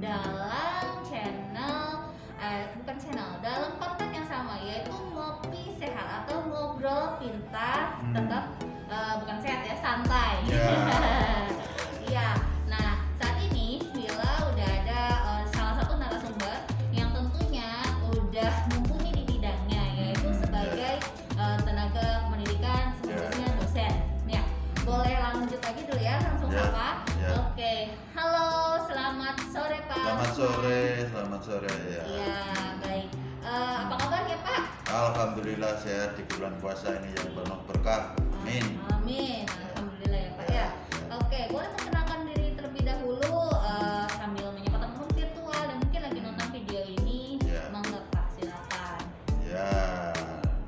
dalam dalam konten yang sama, yaitu ngopi sehat atau ngobrol pintar, tetap bukan sehat ya, santai. Iya. Nah, saat ini Villa udah ada salah satu narasumber yang tentunya udah mumpuni di bidangnya, yaitu sebagai tenaga pendidikan, sebetulnya dosen. Ya, boleh lanjut lagi dulu ya, langsung sapa. Oke, halo, selamat sore Pak. Selamat sore ya. Iya, baik. Apa kabar ya Pak? Alhamdulillah sehat di bulan puasa ini yang penuh berkah. Amin. Amin. Alhamdulillah ya Pak ya. Oke, boleh perkenalkan diri terlebih dahulu sambil menyapa teman-teman virtual dan mungkin lagi nonton video ini. Monggo Pak, silakan. Ya,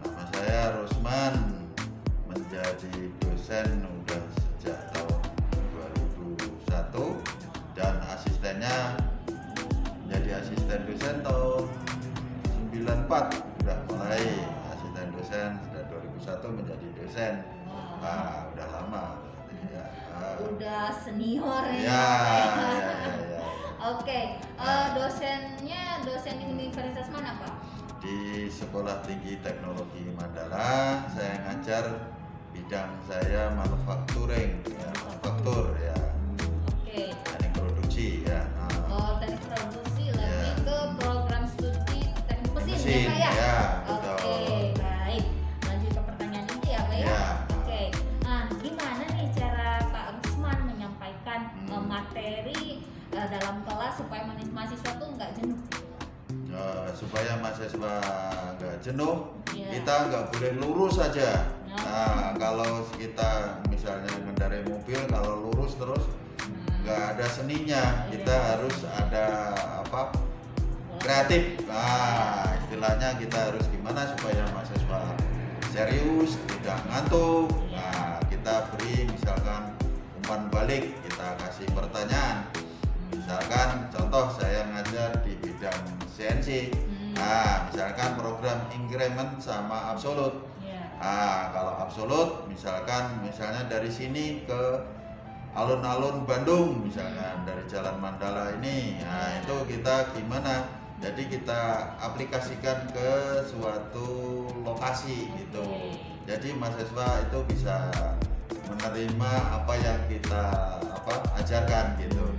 nama saya Rusman, menjadi dosen udah sejak tahun 2001 dan asistennya menjadi asisten dosen tahun 94, udah mulai asisten dosen, sudah 2001 menjadi dosen. Udah lama ya. Udah senior ya. Ya. Oke, dosen di universitas mana Pak? Di Sekolah Tinggi Teknologi Mandala, saya ngajar bidang saya manufacturing, manufaktur ya. Oke. Teknik produksi ya. Teknik produksi lebih ke program studi teknik mesin ya Pak ya? Ya, betul. Oke, baik. Lanjut ke pertanyaan inti ya Pak ya? Ya. Oke. Nah, gimana nih cara Pak Rusman menyampaikan materi dalam kelas supaya mahasiswa tuh nggak jenuh? Supaya mahasiswa nggak jenuh, Ya. kita nggak boleh lurus saja. Nah, kalau kita misalnya mengendarai mobil, kalau lurus terus nggak ada seninya, kita harus ada kreatif. Nah, istilahnya kita harus gimana supaya mahasiswa serius, tidak ngantuk. Nah, kita beri misalkan umpan balik, kita kasih pertanyaan. Misalkan contoh saya ngajar di bidang CNC. Nah, misalkan program increment sama absolute. Nah, kalau absolut misalnya dari sini ke alun-alun Bandung, misalnya dari Jalan Mandala ini. Nah, itu kita gimana? Jadi kita aplikasikan ke suatu lokasi gitu. Jadi mahasiswa itu bisa menerima apa yang kita ajarkan gitu.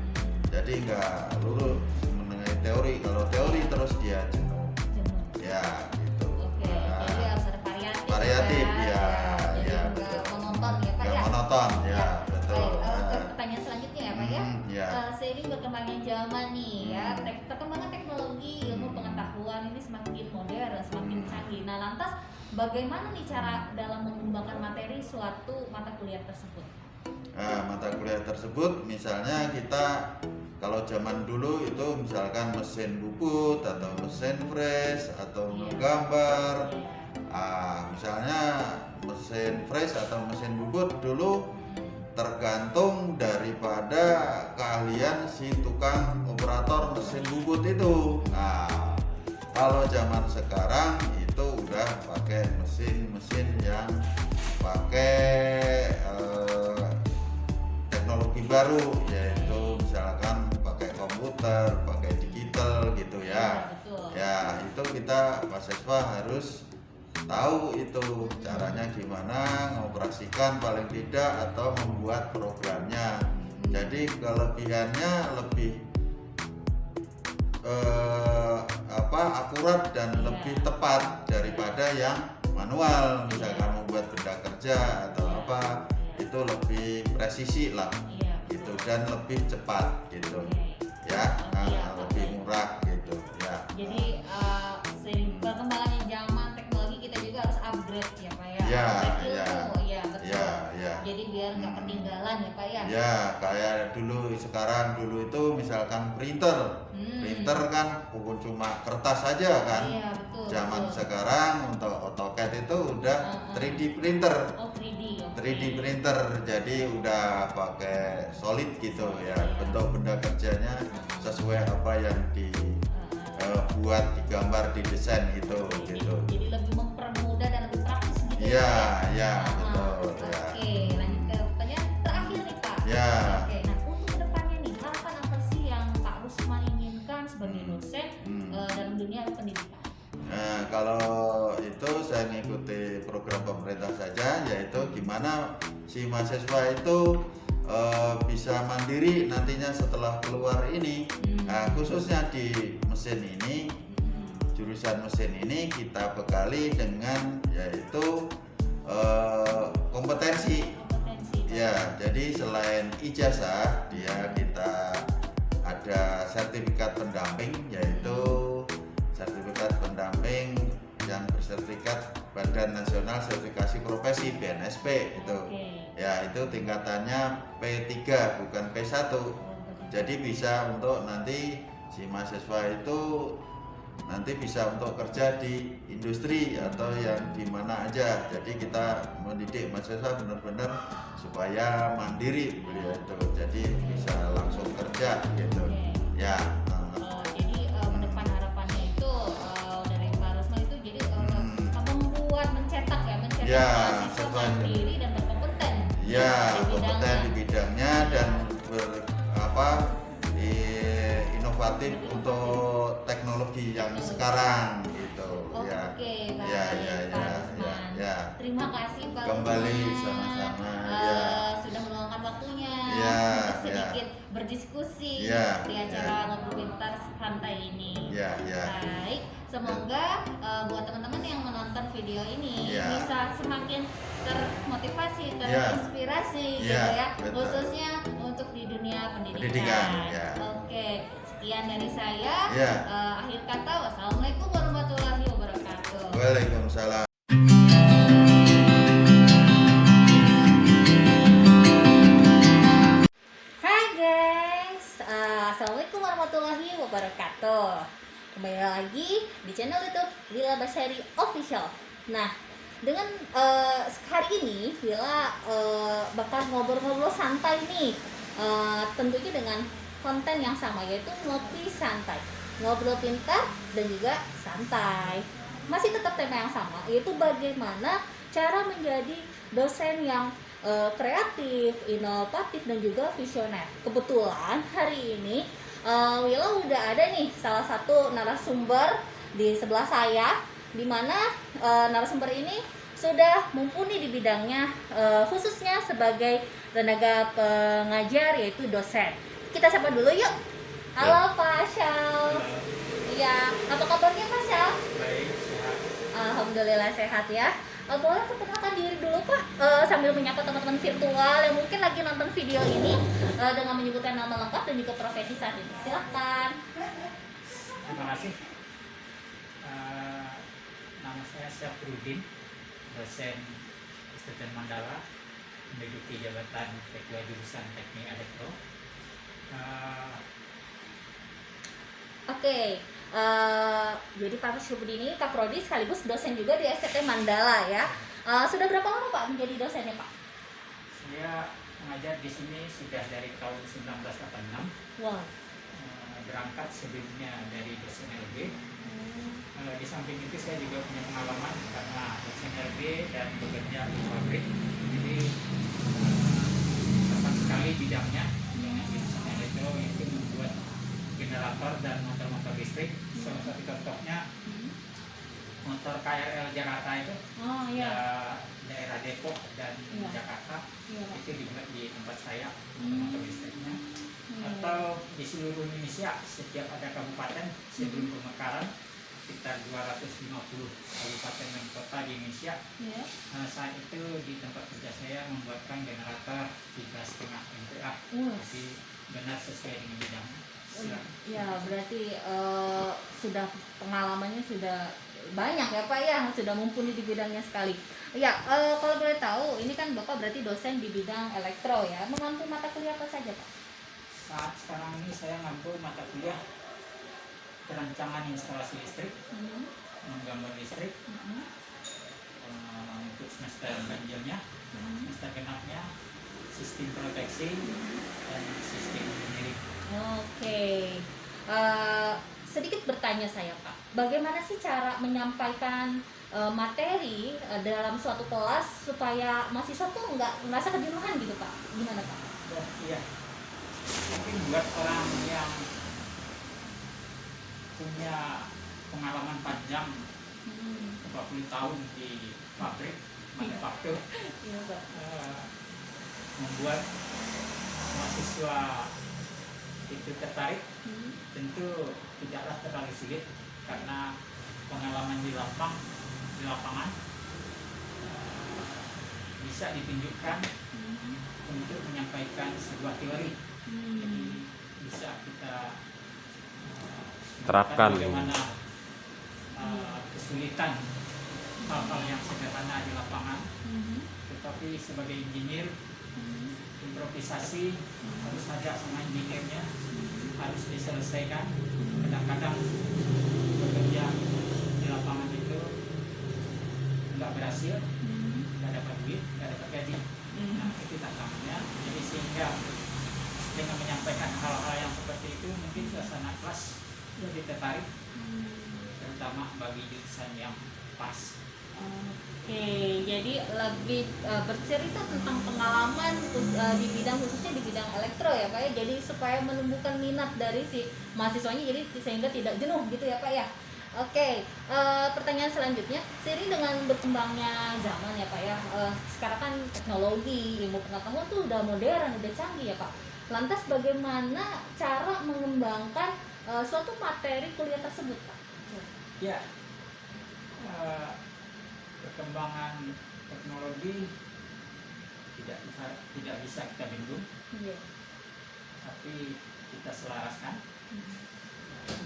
Jadi nggak lurus mengenai teori. Kalau teori terus dia jenuh. Ya, gitu. Oke, jadi harus ada variatif ya. Ya, betul. Monoton ya Pak ya. Monoton ya, betul. Pertanyaan selanjutnya ya Pak ya. Seiring berkembangnya zaman nih ya, perkembangan teknologi, ilmu pengetahuan ini semakin modern, semakin canggih. Nah, lantas bagaimana nih cara dalam mengembangkan materi suatu mata kuliah tersebut? Mata kuliah tersebut misalnya kita kalau zaman dulu itu misalkan mesin bubut atau mesin fresh atau menggambar. Misalnya mesin fresh atau mesin bubut dulu tergantung daripada keahlian si tukang operator mesin bubut itu. Nah, kalau zaman sekarang itu udah pakai mesin-mesin yang pakai teknologi baru, yaitu misalkan pakai komputer, pakai digital gitu ya. Ya, itu kita mahasiswa harus tahu itu caranya gimana mengoperasikan paling tidak atau membuat programnya. Jadi kelebihannya lebih akurat dan lebih tepat daripada yang manual, misalkan membuat benda kerja atau apa, itu lebih presisi lah gitu dan lebih cepat gitu ya. Lebih murah gitu ya. Jadi seiring perkembangannya zaman teknologi kita juga harus upgrade ya Pak ya. Ya, Betul. Jadi biar nggak ketinggalan ya Pak ya. Ya, kayak sekarang dulu itu misalkan printer kan bukan cuma kertas saja kan. Iya, betul. Zaman sekarang untuk AutoCAD itu udah 3D printer. 3D printer, jadi udah pakai solid gitu ya. Bentuk benda kerjanya sesuai apa yang dibuat, digambar, didesain gitu. Jadi lebih mempermudah dan lebih praktis gitu. Iya, betul. Oke, lanjut ke pertanyaan terakhir nih Pak. Ya. Oke, nah untuk kedepannya nih harapan apa sih yang Pak Rusman ingin kalau itu saya mengikuti program pemerintah saja, yaitu gimana si mahasiswa itu bisa mandiri nantinya setelah keluar ini. Nah, khususnya di mesin ini, jurusan mesin ini kita bekali dengan yaitu kompetensi. Ya, jadi selain ijazah, kita ada sertifikat pendamping, yaitu sertifikat pendamping yang bersertifikat Badan Nasional Sertifikasi Profesi BNSP itu. Ya, itu tingkatannya P3 bukan P1. Jadi bisa untuk nanti si mahasiswa itu nanti bisa untuk kerja di industri atau yang di mana aja. Jadi kita mendidik mahasiswa benar-benar supaya mandiri beliau itu, jadi bisa langsung kerja gitu. Ya. Jadi mendepan harapannya itu dari Pak Rusman itu jadi membuat mencetak mahasiswa mandiri dan berkompeten. Ya, kompeten di bidangnya dan inovatif untuk teknologi yang sekarang gitu. Oke, baik, ya. Terima kasih Pak Kembali Rusman. sama-sama. Sudah meluangkan waktunya Ya, untuk sedikit berdiskusi Ya, di acara Ngobrol Pintar Santai ini. Ya. Baik, semoga buat teman-teman yang menonton video ini Ya. bisa semakin termotivasi, terinspirasi gitu ya, betul. khususnya untuk di dunia pendidikan. Pendidikan, ya. Oke, sekian dari saya. Ya. Akhir kata, wassalamualaikum warahmatullahi wabarakatuh. Waalaikumsalam. Hai guys, assalamualaikum warahmatullahi wabarakatuh. Kembali lagi di channel YouTube Lila Basyari Official. Nah, dengan hari ini Lila bakal ngobrol-ngobrol santai nih, tentunya dengan konten yang sama, yaitu ngopi santai, ngobrol pintar dan juga santai. Masih tetap tema yang sama, yaitu bagaimana cara menjadi dosen yang kreatif, inovatif dan juga visioner. Kebetulan hari ini Wila udah ada nih salah satu narasumber di sebelah saya, di mana narasumber ini sudah mumpuni di bidangnya, khususnya sebagai tenaga pengajar, yaitu dosen. Kita sapa dulu yuk. Halo Pak Syal. Iya, apa kabarnya Pak Syal? Baik, sehat. Alhamdulillah sehat ya. Boleh perkenalkan diri dulu Pak, sambil menyapa teman-teman virtual yang mungkin lagi nonton video ini, dengan menyebutkan nama lengkap dan juga profesi saat ini. Silahkan. Terima kasih. Nama saya Syafruddin, dosen STM Mandala, menduduki jabatan ketua jurusan Teknik Elektro. Oke, jadi Pak Syafruddin ini Kaprodi sekaligus dosen juga di STM Mandala ya. Sudah berapa lama Pak menjadi dosennya Pak? Saya mengajar di sini sudah dari tahun 1986. Wow. Berangkat sebelumnya dari dosen LB. Di samping itu saya juga punya pengalaman karena dosen LB dan bekerja di pabrik. Jadi tepat sekali bidangnya dengan jurusan elektro, itu membuat generator dan motor-motor listrik. Salah satu contohnya motor KRL Jakarta itu, daerah Depok dan Jakarta, itu dibuat di tempat saya motor listriknya. Atau di seluruh Indonesia, setiap ada kabupaten sebelum pemekaran, sekitar 250 kabupaten dan kota di Indonesia. Saat itu di tempat kerja saya membuatkan generator 3,5 MVA. Jadi benar sesuai dengan bidangnya. Ya, berarti sudah pengalamannya sudah banyak ya Pak ya, sudah mumpuni di bidangnya sekali. Ya, kalau boleh tahu, ini kan Bapak berarti dosen di bidang elektro ya. Mengampu mata kuliah apa saja Pak? Saat sekarang ini saya ngambil mata kuliah perancangan instalasi listrik, menggambar listrik, untuk semester ganjilnya, semester genapnya, sistem proteksi dan sistem engineering. Oke, sedikit bertanya saya Pak, bagaimana sih cara menyampaikan materi dalam suatu kelas supaya mahasiswa tuh nggak merasa kejenuhan gitu Pak? Gimana Pak? Iya, mungkin buat orang yang punya pengalaman panjang 40 tahun di pabrik manufaktur, Iya, Pak. membuat mahasiswa itu tertarik. Tentu tidaklah terlalu sulit karena pengalaman di lapangan bisa ditunjukkan untuk menyampaikan sebuah teori. Jadi bisa kita Terapkan. bagaimana kesulitan hal-hal yang sederhana di lapangan, tetapi sebagai engineer improvisasi harus ada sama engineer-nya, harus diselesaikan. Kadang-kadang bekerja di lapangan itu nggak berhasil, nggak dapat duit, nggak dapat gaji. Nah, itu tantangannya. Jadi sehingga dengan menyampaikan hal-hal yang seperti itu mungkin suasana kelas lebih tertarik, terutama bagi jurusan yang pas. Oke, jadi lebih bercerita tentang pengalaman di bidang, khususnya di bidang elektro ya Pak ya. Jadi supaya menumbuhkan minat dari si mahasiswanya, jadi sehingga tidak jenuh gitu ya Pak ya. Oke, pertanyaan selanjutnya, seiring dengan berkembangnya zaman ya Pak ya, sekarang kan teknologi, ilmu pengetahuan tuh udah modern, udah canggih ya Pak. Lantas bagaimana cara mengembangkan suatu materi kuliah tersebut Pak? Ya, perkembangan teknologi tidak bisa kita bendung, tapi kita selaraskan.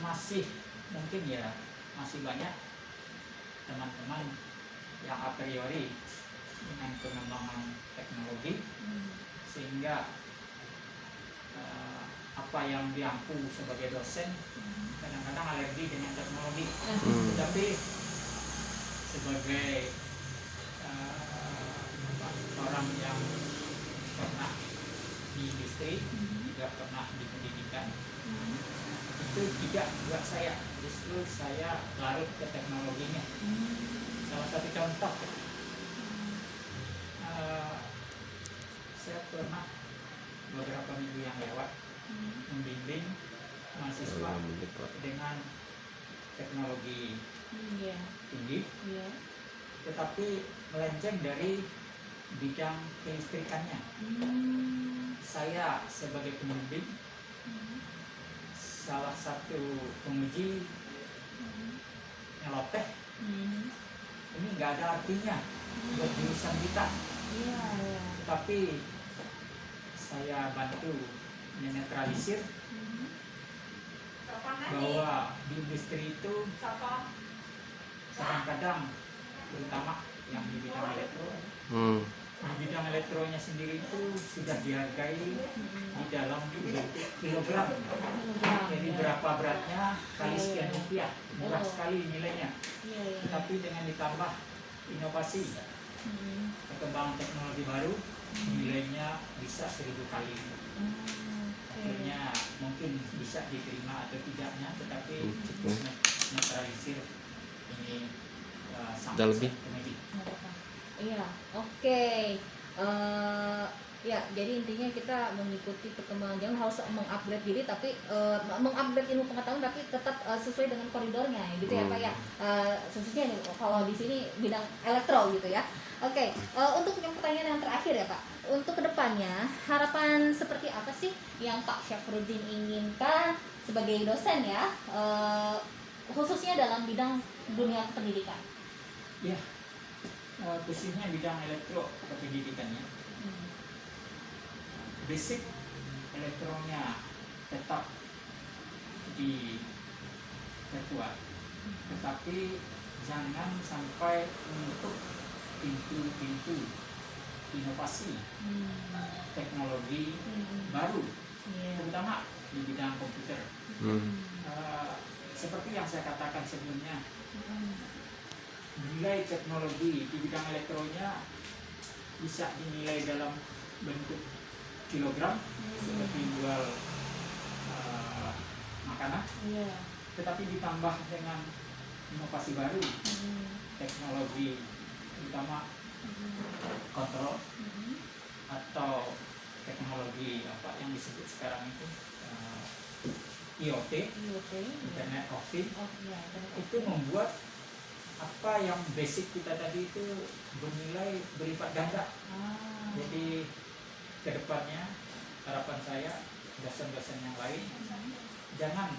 Masih mungkin ya, masih banyak teman-teman yang a priori dengan pengembangan teknologi, sehingga apa yang diampu sebagai dosen kadang-kadang alergi dengan teknologi. Tetapi sebagai orang yang pernah di industri, juga pernah di pendidikan, itu tidak buat saya, justru saya larut ke teknologinya. Salah satu contoh, saya pernah beberapa minggu yang lewat membimbing mahasiswa dengan teknologi tinggi, tetapi melenceng dari bidang kelistrikannya. Saya sebagai pembimbing, salah satu penguji nyeloteh, ini nggak ada artinya buat jurusan kita, tapi saya bantu menetralisir bahwa di industri itu kadang-kadang, terutama yang di bidang elektro, di bidang elektronya sendiri itu sudah dihargai di dalam kilogram. Jadi berapa beratnya kali sekian rupiah, murah sekali nilainya. Tetapi dengan ditambah inovasi, perkembangan teknologi baru, nilainya bisa 1000 kali. Akhirnya mungkin bisa diterima atau tidaknya, tetapi cukup netralisir ini sangat lebih. Iya, oke. Ya, jadi intinya kita mengikuti perkembangan zaman, harus mengupgrade diri, tapi mengupgrade ilmu pengetahuan tapi tetap sesuai dengan koridornya, gitu ya Pak ya. Khususnya kalau di sini bidang elektro gitu ya. Oke, untuk yang pertanyaan yang terakhir ya Pak, untuk kedepannya harapan seperti apa sih yang Pak Syafruddin inginkan sebagai dosen ya, khususnya dalam bidang dunia pendidikan? Ya, khususnya bidang elektro pendidikannya. Basic elektronya tetap diperkuat, tetapi jangan sampai menutup pintu-pintu inovasi teknologi baru, terutama di bidang komputer. Seperti yang saya katakan sebelumnya, nilai teknologi di bidang elektronya bisa dinilai dalam bentuk kilogram, seperti jual makanan, tetapi ditambah dengan inovasi baru, teknologi terutama kontrol atau teknologi apa yang disebut sekarang itu IoT, Internet of Things, itu membuat apa yang basic kita tadi itu bernilai berlipat ganda. Jadi kedepannya harapan saya dosen-dosen yang lain jangan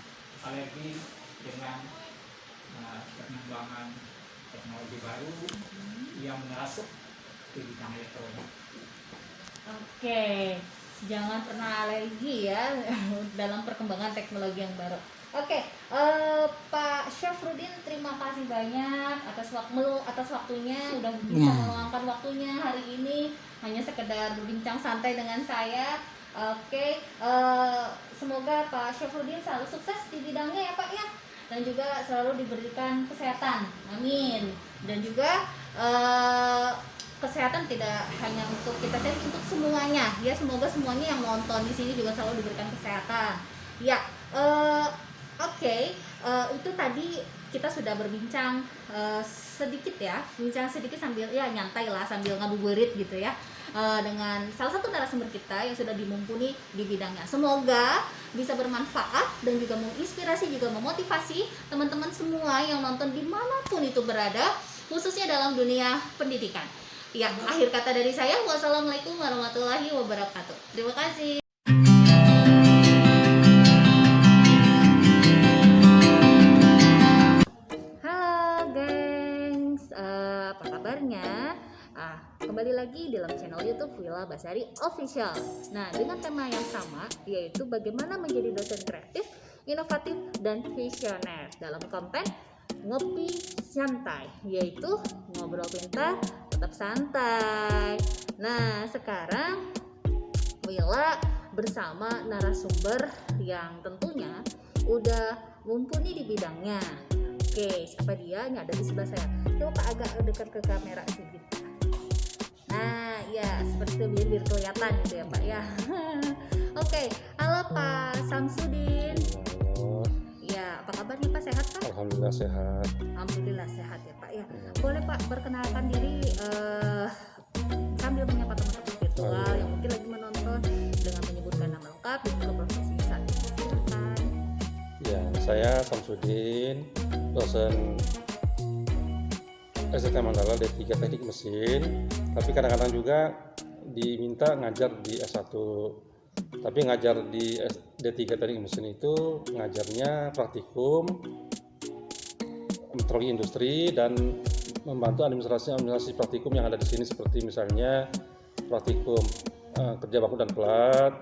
alergi dengan pengembangan teknologi baru yang merasuk ke bidang elektronik. Oke, jangan pernah alergi ya dalam perkembangan teknologi yang baru. Oke, Pak Syafruddin, terima kasih banyak atas waktunya, udah bisa meluangkan waktunya hari ini hanya sekedar berbincang santai dengan saya. Oke, semoga Pak Syafruddin selalu sukses di bidangnya ya Pak ya, dan juga selalu diberikan kesehatan, amin. Dan juga kesehatan tidak hanya untuk kita saja, untuk semuanya ya, semoga semuanya yang nonton di sini juga selalu diberikan kesehatan ya. Oke, itu tadi kita sudah berbincang sedikit ya, bincang sedikit sambil ya nyantai lah, sambil ngabuburit gitu ya, dengan salah satu narasumber kita yang sudah dimumpuni di bidangnya. Semoga bisa bermanfaat dan juga menginspirasi, juga memotivasi teman-teman semua yang nonton dimanapun itu berada, khususnya dalam dunia pendidikan. Ya, akhir kata dari saya, wassalamualaikum warahmatullahi wabarakatuh. Terima kasih. Halo gengs, apa kabarnya? Kembali lagi dalam channel YouTube Willa Basari Official. Nah, dengan tema yang sama, yaitu bagaimana menjadi dosen kreatif, inovatif, dan visioner dalam konten Ngopi Santai, yaitu ngobrol pintar tetap santai. Nah, sekarang Willa bersama narasumber yang tentunya udah mumpuni di bidangnya. Oke, siapa dia? Ini ada di sebelah saya. Coba Pak agak dekat ke kamera sedikit. Nah, ya seperti itu biar kelihatan gitu ya Pak ya. Oke, halo Pak Samsudin. Ya, apa kabarnya Pak? Sehat Pak? Alhamdulillah sehat. Alhamdulillah sehat ya Pak ya. Boleh Pak perkenalkan diri sambil menyapa teman-teman virtual yang mungkin lagi menonton dengan menyebutkan nama lengkap dan juga profesi saat ini. Silakan. Ya, saya Samsudin, dosen STT Mandala D3 Teknik Mesin, tapi kadang-kadang juga diminta ngajar di S1. Tapi ngajar di D3 Teknik Mesin itu ngajarnya praktikum metrologi industri dan membantu administrasi praktikum yang ada di sini, seperti misalnya praktikum kerja baku dan plat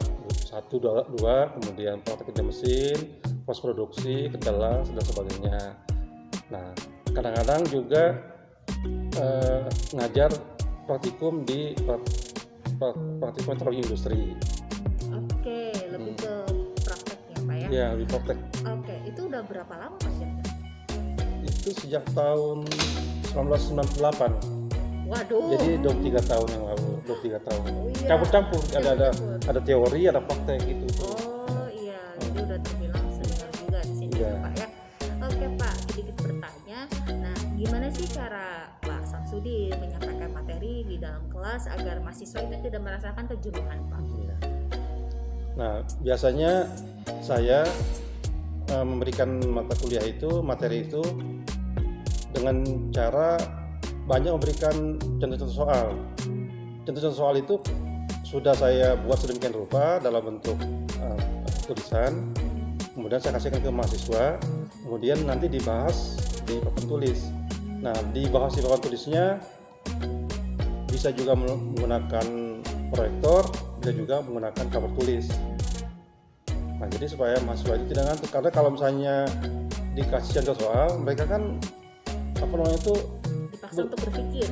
1, 2, kemudian praktik kerja mesin, pos produksi, kendala dan sebagainya. Nah, kadang-kadang juga ngajar praktikum di praktikum metrologi industri. Oke, lebih ke praktek ya Pak ya? Ya, lebih praktek. Oke, itu udah berapa lama Pak ya? Itu sejak tahun 1998. Waduh. Jadi 23 tahun yang lalu, 23 tahun. Oh, iya. Campur-campur, ada teori, ada praktek gitu. Oh iya, jadi udah terbilang senior juga di sini Iya. Pak ya. Oke Pak, sedikit bertanya. Nah, gimana sih cara Pak Samsudin menyampaikan materi di dalam kelas agar mahasiswa itu tidak merasakan kejenuhan Pak? Iya. Nah, biasanya saya memberikan materi itu dengan cara banyak memberikan contoh-contoh soal. Contoh-contoh soal itu sudah saya buat sedemikian rupa dalam bentuk tulisan, kemudian saya kasihkan ke mahasiswa, kemudian nanti dibahas di papan tulis. Nah, dibahas di papan tulisnya bisa juga menggunakan proyektor, bisa juga menggunakan cover tulis. Nah, jadi supaya mahasiswa itu tidak ngantuk, karena kalau misalnya dikasih contoh soal, mereka kan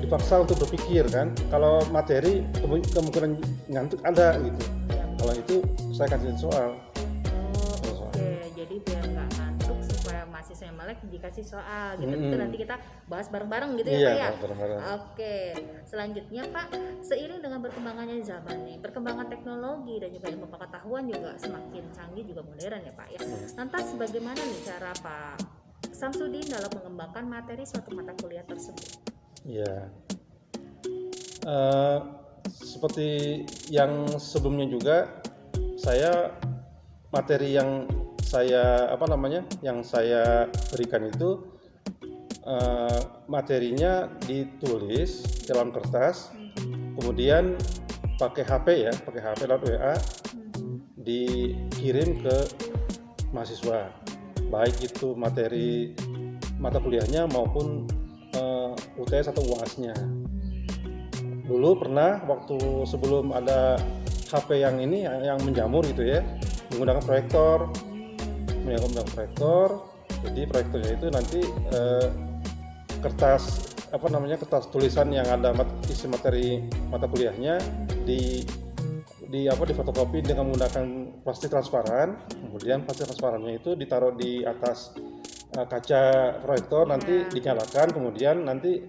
dipaksa untuk berpikir kan. Kalau materi kemungkinan ngantuk ada gitu. Kalau itu saya kasih soal. Oke, jadi biar nggak ngantuk supaya mahasiswa yang melek dikasih soal gitu. Itu nanti kita bahas bareng-bareng gitu ya Pak ya. Bareng-bareng. Oke, selanjutnya Pak, seiring dengan berkembangannya zaman nih, perkembangan teknologi dan juga ilmu pengetahuan juga semakin canggih juga modern ya Pak ya. Lantas bagaimana nih cara Pak Samsudin dalam mengembangkan materi suatu mata kuliah tersebut? Ya, seperti yang sebelumnya juga, materi yang saya berikan itu materinya ditulis dalam kertas, kemudian pakai HP lewat WA dikirim ke mahasiswa, baik itu materi mata kuliahnya maupun UTS atau UAS-nya. Dulu pernah waktu sebelum ada HP yang ini yang menjamur gitu ya, menggunakan proyektor. Jadi proyektornya itu nanti kertas tulisan yang ada isi materi mata kuliahnya difotokopi dengan menggunakan plastik transparan. Kemudian plastik transparannya itu ditaruh di atas kaca proyektor, nanti dinyalakan, kemudian nanti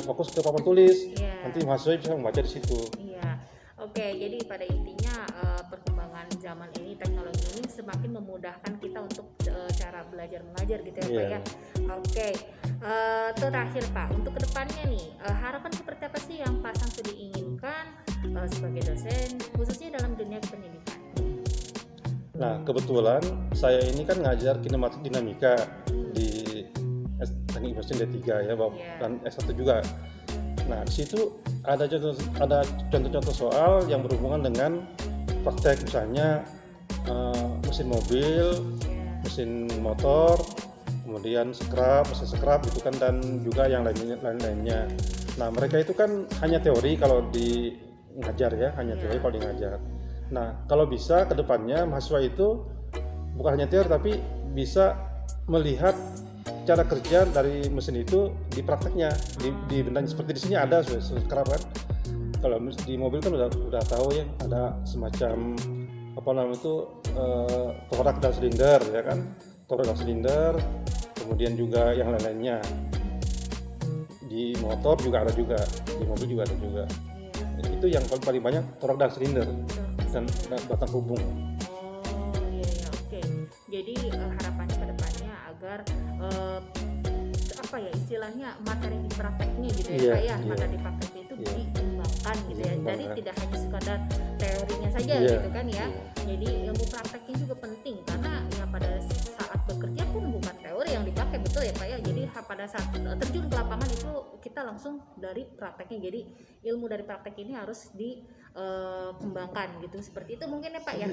fokus ke papan tulis. Nanti mahasiswa bisa membaca di situ. Oke, jadi pada intinya perkembangan zaman ini, teknologi ini semakin memudahkan kita untuk cara belajar mengajar gitu ya Pak ya. Oke, terakhir Pak, untuk kedepannya nih harapan seperti apa sih yang Pak Samsudin inginkan sebagai dosen khususnya dalam dunia pendidikan? Nah, kebetulan saya ini kan ngajar kinematik dinamika di Teknik Mesin D3 ya, dan S1 juga. Nah, di situ ada contoh-contoh soal yang berhubungan dengan praktek, misalnya mesin mobil, mesin motor, kemudian mesin scrap itu kan, dan juga yang lainnya. Nah, mereka itu kan hanya teori kalau di ngajar ya, teori kalau di ngajar. Nah, kalau bisa ke depannya mahasiswa itu bukan hanya teori tapi bisa melihat cara kerja dari mesin itu di prakteknya, di bendanya. Seperti di sini ada scrap kan. Kalau di mobil kan udah tahu ya, ada semacam torak dan silinder ya kan. Torak dan silinder, kemudian juga yang lainnya. Di motor juga ada juga, di mobil juga ada juga. Itu yang paling banyak torak dan silinder dan batang hubung. Oke. Jadi harapannya ke depannya agar istilahnya materi di prakteknya gitu ya Pak ya, materi di prakteknya itu dikembangkan gitu ya. Jadi tidak hanya sekadar teorinya saja gitu kan ya. Jadi ilmu prakteknya juga penting, karena ya pada saat bekerja pun bukan teori yang dipakai, betul ya Pak ya. Jadi pada saat terjun ke lapangan itu kita langsung dari prakteknya. Jadi ilmu dari praktek ini harus dikembangkan gitu, seperti itu mungkin ya Pak ya.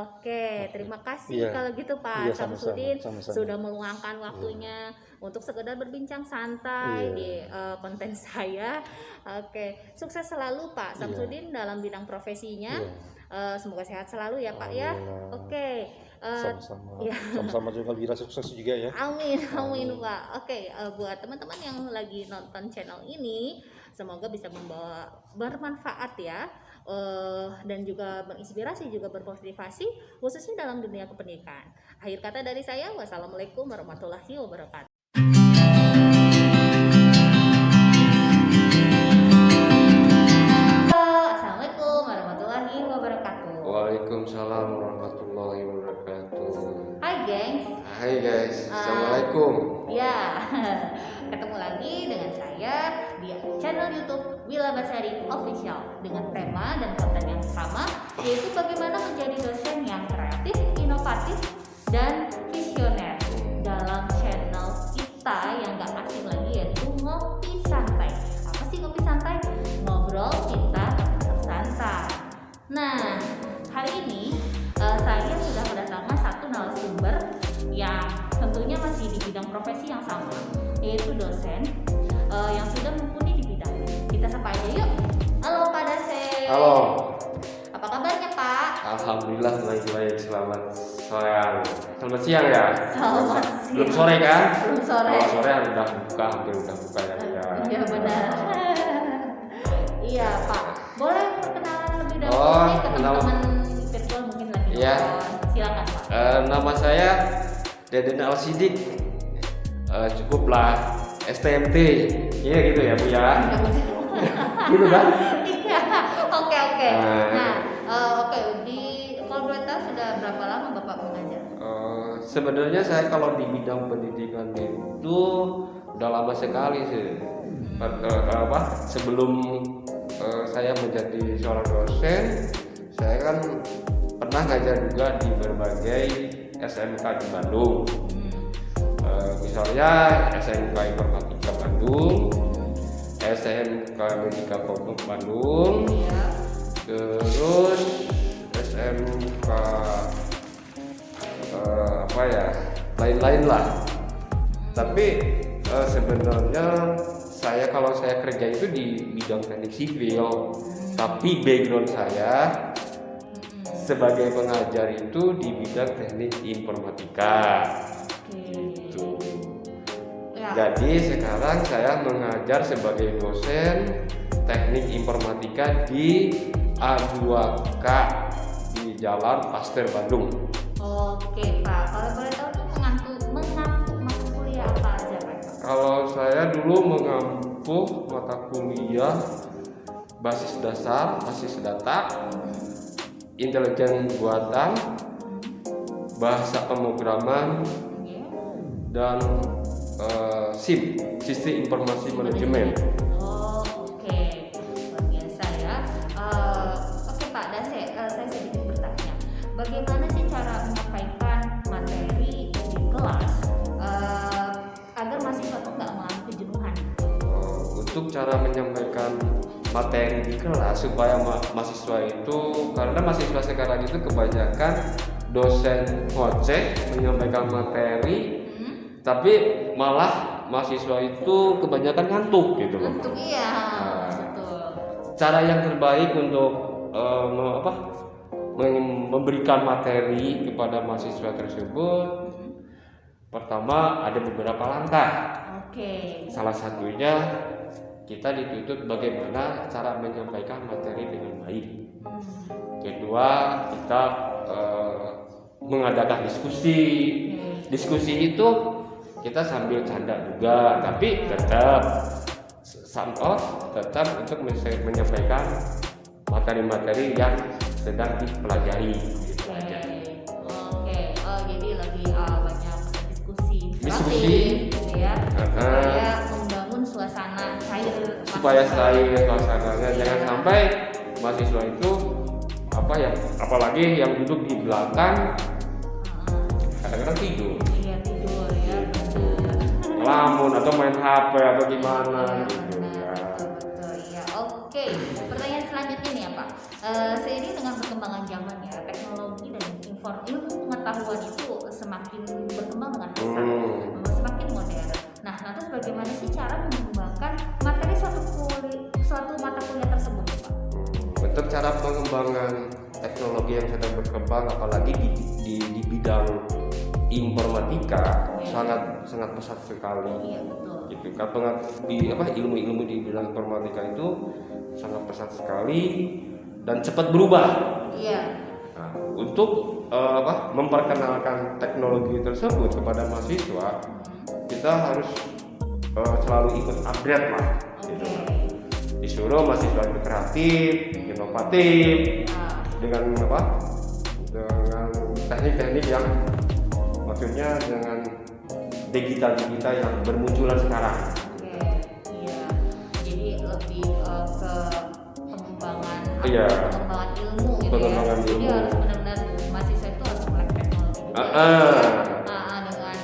Oke, terima kasih kalau gitu Pak Samsudin sudah meluangkan waktunya untuk sekedar berbincang santai di konten saya. Oke, sukses selalu Pak Samsudin dalam bidang profesinya. Semoga sehat selalu ya Pak ya. Oke. Sama-sama juga Wira, sukses juga ya. Amin Pak. Oke, buat teman-teman yang lagi nonton channel ini, semoga bisa membawa bermanfaat ya, dan juga menginspirasi, juga bermotivasi khususnya dalam dunia kependidikan. Akhir kata dari saya, wassalamualaikum warahmatullahi wabarakatuh. Assalamualaikum warahmatullahi wabarakatuh. Waalaikumsalam warahmatullahi wabarakatuh. Hai gengs. Hai guys, assalamualaikum. Ya, ketemu lagi dengan saya di channel YouTube Willa Basari Official dengan tema dan konten yang sama, yaitu bagaimana menjadi dosen yang kreatif, inovatif, dan visioner. Dalam channel kita yang gak asing lagi, yaitu Ngopi Santai. Apa sih Ngopi Santai? Ngobrol kita santai. Nah, hari ini saya sudah kedatangan satu narasumber yang tentunya masih di bidang profesi yang sama, yaitu dosen yang sudah mumpuni di bidang. Kita sapa aja yuk. Halo Pak Dosen. Halo. Apa kabarnya Pak? Alhamdulillah baik-baik. Selamat siang ya. Selamat siang. Belum sore kan? Belum sore. Kalau sore udah buka, hampir udah buka ya. Iya benar. Iya Pak. Boleh perkenalan lebih dahulu ke teman-teman virtual mungkin lagi. Iya. Silakan Pak. Nama saya Deden Al-Sidik. Cukuplah STMT. Iya gitu ya Bu ya. Gitu kan? Iya. Oke. Nah, oke, di kalau boleh tahu sudah berapa lama Bapak mengajar? Sebenarnya saya kalau di bidang pendidikan itu udah lama sekali sih. Sebelum saya menjadi seorang dosen, saya kan pernah ngajar juga di berbagai SMK di Bandung. misalnya SMK Informatika Bandung, SMK Medika Pondok Bandung, Iya. terus SMK apa ya, lain-lain lah. Tapi sebenarnya kalau saya kerja itu di bidang teknik sipil, tapi background saya sebagai pengajar itu di bidang teknik informatika. Gitu. Ya. Jadi sekarang saya mengajar sebagai dosen teknik informatika di A2K di Jalan Pasteur Bandung. Oke Pak, kalau boleh tahu tuh mengampu mata kuliah apa aja Pak? Kalau saya dulu mengampu mata kuliah basis dasar, basis data, intelijen buatan, bahasa pemrograman, dan SIM, Sistem Informasi Manajemen. Oh, oke. Luar biasa ya. Oke Pak, dan saya sedikit bertanya. Bagaimana sih cara menyampaikan materi di kelas agar mahasiswa tuh nggak mengalami kejenuhan? Untuk cara menyampaikan materi di kelas supaya mahasiswa itu, karena mahasiswa sekarang itu kebanyakan dosen ngoceh menyampaikan materi, tapi malah mahasiswa itu kebanyakan ngantuk gitu loh. Untuk iya, Nah, betul. Cara yang terbaik untuk memberikan materi kepada mahasiswa tersebut, pertama ada beberapa langkah. Oke. Salah satunya kita dituntut bagaimana cara menyampaikan materi dengan baik. Kedua, kita mengadakan diskusi. Diskusi itu kita sambil canda juga, tapi tetap untuk menyampaikan materi-materi yang sedang dipelajari. Gitu aja. Oke. Jadi lagi banyak diskusi. Diskusi. Gitu ya. Supaya membangun suasana cair. Supaya suasananya, jangan sampai mahasiswa itu apalagi yang duduk di belakang kadang-kadang tidur, Iya, tidur ya. Betul. ngelamun atau main HP atau gimana gitu Benar, ya. betul, iya. Oke, pertanyaan selanjutnya nih ya Pak. Seiring dengan perkembangan zaman ya, teknologi dan ilmu pengetahuan itu semakin berkembang dengan pesat, semakin modern. Nah, lantas bagaimana sih cara mengembangkan materi suatu mata kuliah tersebut, Pak? Untuk cara pengembangan teknologi yang sedang berkembang, apalagi di bidang informatika, sangat pesat sekali. Iya, betul. Gitu kan, ilmu-ilmu di bidang informatika itu sangat pesat sekali dan cepat berubah. Iya. Nah, untuk memperkenalkan teknologi tersebut kepada mahasiswa, kita harus selalu ikut upgrade lah. Gitu. Disuruh mahasiswa itu kreatif, inovatif, dengan dengan teknik-teknik yang maksudnya dengan digital yang bermunculan sekarang. Oke, iya. Jadi lebih ke pengembangan Iya. pengembangan ilmu gitu Pengembangan ya. Jadi ilmu. harus benar-benar mahasiswa itu harus melek teknologi juga. Dengan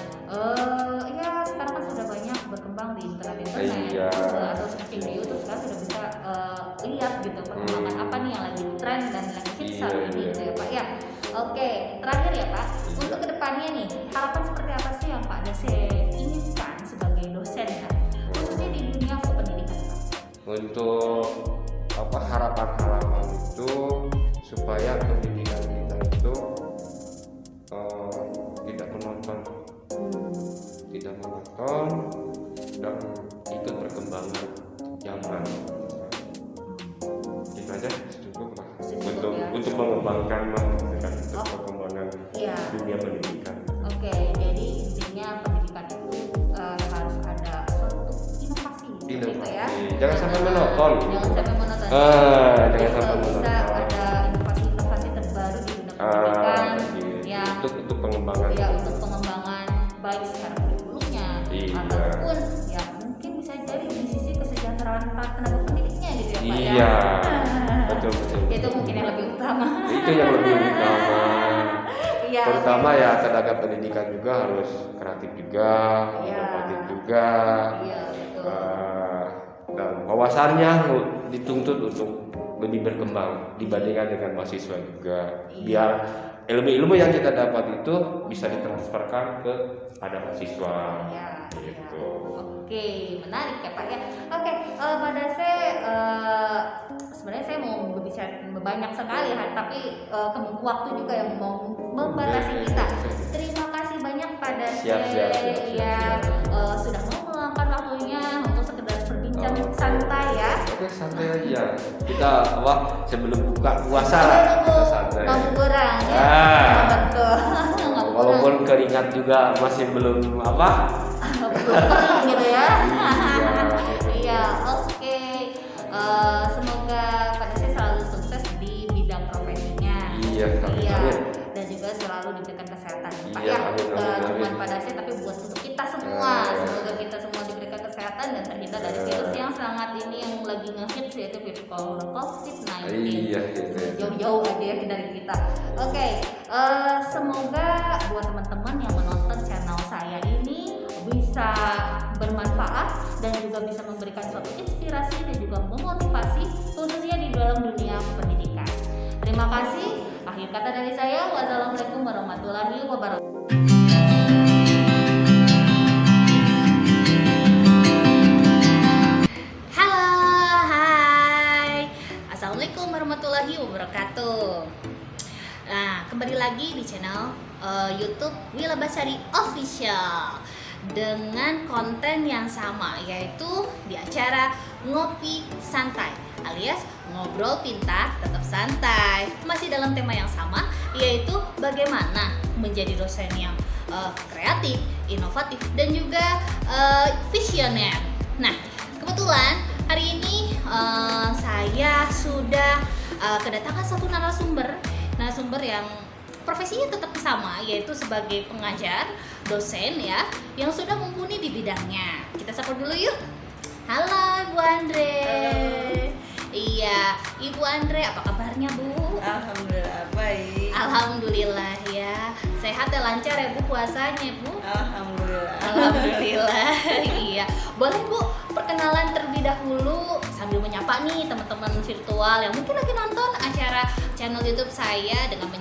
ya sekarang kan sudah banyak berkembang di internet Iya. atau searching di YouTube sekarang sudah bisa lihat gitu perkembangan apa nih yang lagi tren dan lagi hits saat ini gitu ya Pak ya. Oke, terakhir ya Pak, untuk kedepannya nih harapan seperti apa sih yang Pak Dase inginkan sebagai dosen ya, khususnya di dunia pendidikan Pak? Untuk harapan itu supaya pendidikan kita itu tidak menonton dan ikut perkembangan zaman. Itu aja cukup lah untuk mengembangkan perkembangan dunia pendidikan. Oke, jadi intinya pendidikan itu harus ada suatu inovasi gitu ya. Jangan sampai menonton. Jangan sampai menonton. Jangan sampai bisa menonton. ada inovasi-inovasi terbaru di dunia pendidikan ya. yang Untuk pengembangan. ya untuk pengembangan baik secara kurikulumnya ataupun ya mungkin bisa jadi di sisi kesejahteraan para tenaga pendidiknya gitu ya Pak ya. Iya. Betul. Itu mungkin yang lebih utama. Itu yang lebih utama. Iya. Terutama ya tenaga pendidikan juga harus kreatif juga, Iya. inovatif juga. Iya, betul. Dan wawasannya dituntut untuk lebih berkembang dibandingkan dengan mahasiswa juga. Biar ilmu-ilmu yang kita dapat itu bisa ditransferkan ke pada mahasiswa. Iya. Gitu. Oke, menarik ya Pak ya. Oke, Pak Dase, sebenarnya saya mau berbicara banyak sekali tapi waktu juga yang mau membatasi kita. Terima kasih banyak Pak Dase Siap. ya sudah mau meluangkan waktunya untuk sekedar berbincang santai ya. Oke, santai aja. Kita sebelum buka puasa lah kita santai. Ngabuburan ya. Betul. Walaupun keringat juga masih belum Belum gitu ya. Iya. Iya, oke. Semoga Pak Dase selalu sukses di bidang profesinya. Iya, amin. Iya. Dan juga selalu diberikan kesehatan Pak Iya, ya. amin, Bukan amin. cuma Pak Dase tapi buat untuk kita semua. Iya. Semoga kita semua diberikan kesehatan dan terhindar dari virus yang sangat ini yang lagi ngehits yaitu virus COVID-19. Iya, gitu. Jauh-jauh aja ya dari kita. Oke, semoga buat teman-teman yang menonton channel saya ini bisa bermanfaat dan juga bisa memberikan suatu inspirasi dan juga memotivasi khususnya di dalam dunia pendidikan. Terima kasih. Akhir kata dari saya, wassalamualaikum warahmatullahi wabarakatuh. Halo, hai. Assalamualaikum warahmatullahi wabarakatuh. Nah, kembali lagi di channel YouTube Willa Basari Official dengan konten yang sama, yaitu di acara Ngopi Santai alias ngobrol pintar tetap santai. Masih dalam tema yang sama, yaitu bagaimana menjadi dosen yang kreatif, inovatif dan juga visioner. Nah, kebetulan hari ini saya sudah kedatangan satu narasumber yang profesinya tetap sama, yaitu sebagai pengajar, dosen ya, yang sudah mumpuni di bidangnya. Kita sapa dulu yuk. Halo Ibu Andre. Halo. Iya, Ibu Andre, apa kabarnya Bu? Alhamdulillah baik. Alhamdulillah ya. Sehat ya, lancar ya Bu puasanya Bu? Alhamdulillah. Alhamdulillah. Iya. Boleh Bu perkenalan terlebih dahulu sambil menyapa nih teman-teman virtual yang mungkin lagi nonton acara channel YouTube saya dengan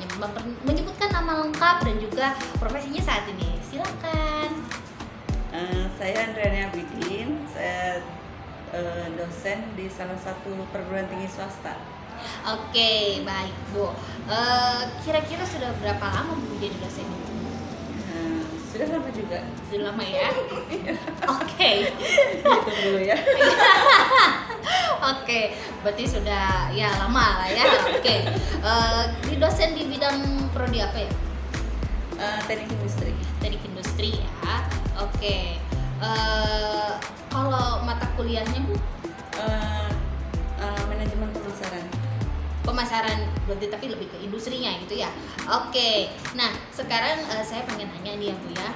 menyebutkan nama lengkap dan juga profesinya saat ini. Silakan. Saya Andriani Abidin. Saya dosen di salah satu perguruan tinggi swasta. Oke, baik Bu. Kira-kira sudah berapa lama Bu jadi dosen? Sudah lama juga. Sudah lama ya? Oke. Hitung dulu ya. Oke, berarti sudah ya lama lah ya. Oke. Di dosen di bidang prodi apa ya? Teknik industri. Teknik industri ya. Oke. Kalau mata kuliahnya Bu? Manajemen pemasaran. Pemasaran berarti tapi lebih ke industrinya gitu ya. Oke. Nah, sekarang saya pengen nanya nih ya Bu ya.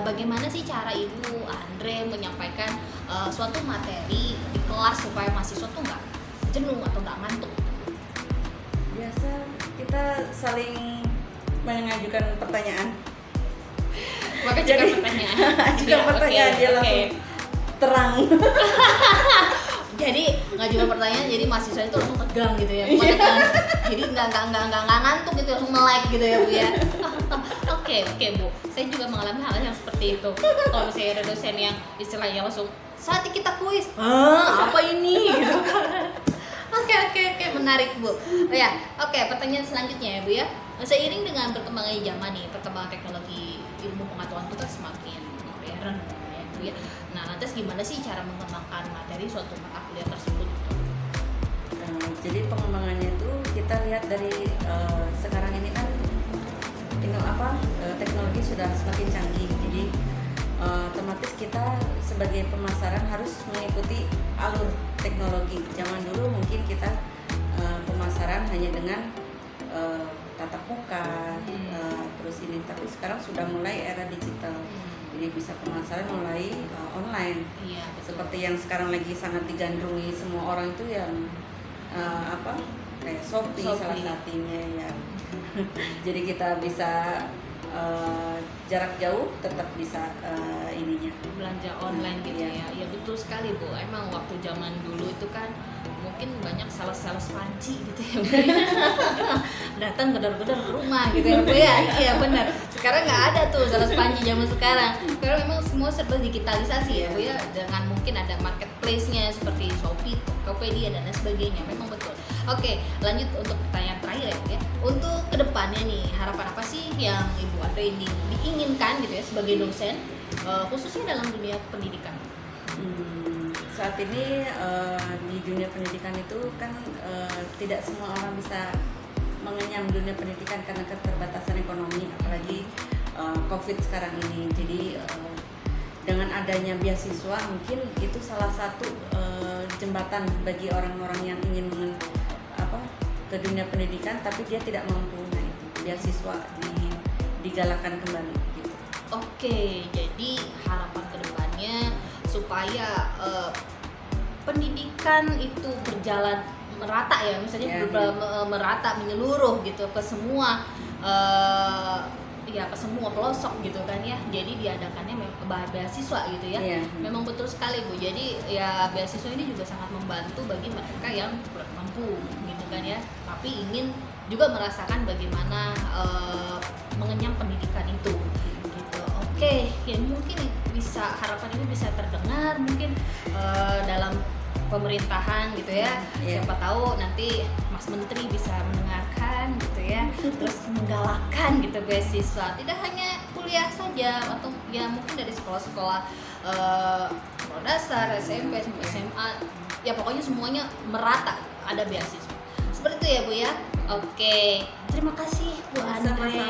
Bagaimana sih cara Ibu Andre menyampaikan suatu materi di kelas supaya mahasiswa tuh nggak jenuh atau nggak ngantuk? Biasa kita saling mengajukan pertanyaan. Maka Jadi, jika pertanyaan. Jika Ya, pertanyaan oke, dia oke. langsung terang. Jadi nggak juga pertanyaan, jadi mahasiswa itu langsung tegang gitu ya. Tegang. Jadi nggak ngantuk gitu, langsung melek gitu ya Bu ya. Oke Bu, saya juga mengalami hal yang seperti itu. Kalau misalnya ada dosen yang istilahnya langsung saat kita kuis, apa ini gitu. Oke, menarik Bu. Oh ya, oke, pertanyaan selanjutnya ya Bu ya. Seiring dengan berkembangnya zaman nih, perkembangan teknologi ilmu pengetahuan itu kan semakin modern ya Bu ya. Nah, lantas gimana sih cara mengembangkan materi suatu mata kuliah tersebut? Jadi pengembangannya itu kita lihat dari sekarang ini kan teknologi sudah semakin canggih. Jadi otomatis kita sebagai pemasaran harus mengikuti alur teknologi. Zaman dulu mungkin kita pemasaran hanya dengan tatap muka, terus ini. Tapi sekarang sudah mulai era digital. Jadi bisa pemasaran mulai online. Iya, betul. Seperti yang sekarang lagi sangat digandrungi semua orang itu yang kayak Shopee salah Shopee. satunya ya. Jadi kita bisa jarak jauh tetap bisa ininya. Belanja online gitu Iya. ya. Ya betul sekali Bu. Emang waktu zaman dulu itu kan mungkin banyak sales-sales panci gitu ya Bu. Datang gedor-gedor ke rumah gitu ya Bu ya. Iya benar. Sekarang nggak ada tuh sales panci zaman sekarang. Karena memang semua serba digitalisasi ya Bu ya. Dengan mungkin ada marketplace-nya seperti Shopee, Tokopedia dan lain sebagainya. Memang betul. Oke, lanjut untuk pertanyaan terakhir ya Bu ya. Untuk kedepannya nih, harapan apa sih yang Ibu Andre ini diinginkan gitu ya sebagai dosen, khususnya dalam dunia pendidikan? Saat ini di dunia pendidikan itu kan tidak semua orang bisa mengenyam dunia pendidikan karena keterbatasan ekonomi, apalagi COVID sekarang ini. Jadi dengan adanya beasiswa mungkin itu salah satu jembatan bagi orang-orang yang ingin ke dunia pendidikan tapi dia tidak mampu. Nah itu beasiswa digalakan kembali gitu. Oke, jadi harapan kedepannya supaya pendidikan itu berjalan merata ya, misalnya merata menyeluruh gitu ke semua ke semua pelosok gitu kan ya. Jadi diadakannya beasiswa gitu ya. Iya. Memang betul sekali Bu. Jadi ya beasiswa ini juga sangat membantu bagi mereka yang kurang mampu gitu kan ya. Tapi ingin juga merasakan bagaimana mengenyam pendidikan itu gitu. Oke, ya mungkin bisa harapan ini bisa terdengar mungkin dalam pemerintahan gitu ya. Siapa tahu nanti Mas Menteri bisa mendengarkan gitu ya, terus menggalakkan gitu beasiswa. Tidak hanya kuliah saja atau ya mungkin dari sekolah-sekolah sekolah dasar, SMP, SMA, ya pokoknya semuanya merata ada beasiswa. Seperti itu ya Bu ya. Oke, terima kasih Bu Andre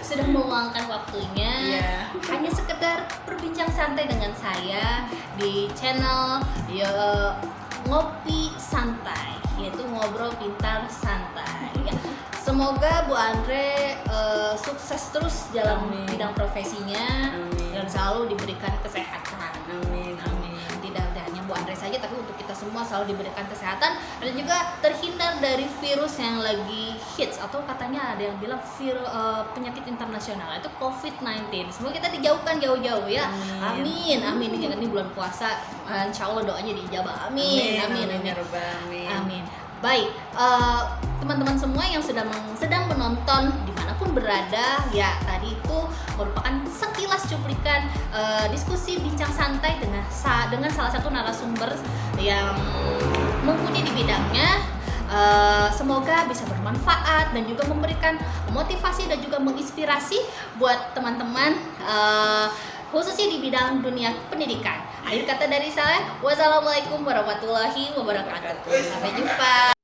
sudah meluangkan waktunya. Hanya sekedar berbincang santai dengan saya di channel Ngopi Santai, yaitu ngobrol pintar santai. Ya. Semoga Bu Andre sukses terus dalam bidang profesinya. Dan selalu diberikan kesehatan. Amin. Tidak hanya Bu Andre saja, tapi untuk kita semua selalu diberikan kesehatan dan juga terhindar dari virus yang lagi hits atau katanya ada yang bilang penyakit internasional itu COVID-19. Semoga kita dijauhkan jauh-jauh ya. Amin. Ini bulan puasa, insya Allah doanya diijabah. Amin. Amin. Baik, teman-teman semua yang sedang menonton dimanapun berada, ya tadi itu merupakan sekilas cuplikan diskusi bincang santai dengan salah satu narasumber yang mumpuni di bidangnya. Semoga bisa bermanfaat dan juga memberikan motivasi dan juga menginspirasi buat teman-teman khususnya di bidang dunia pendidikan. Akhir kata dari saya, wassalamualaikum warahmatullahi wabarakatuh. Sampai jumpa.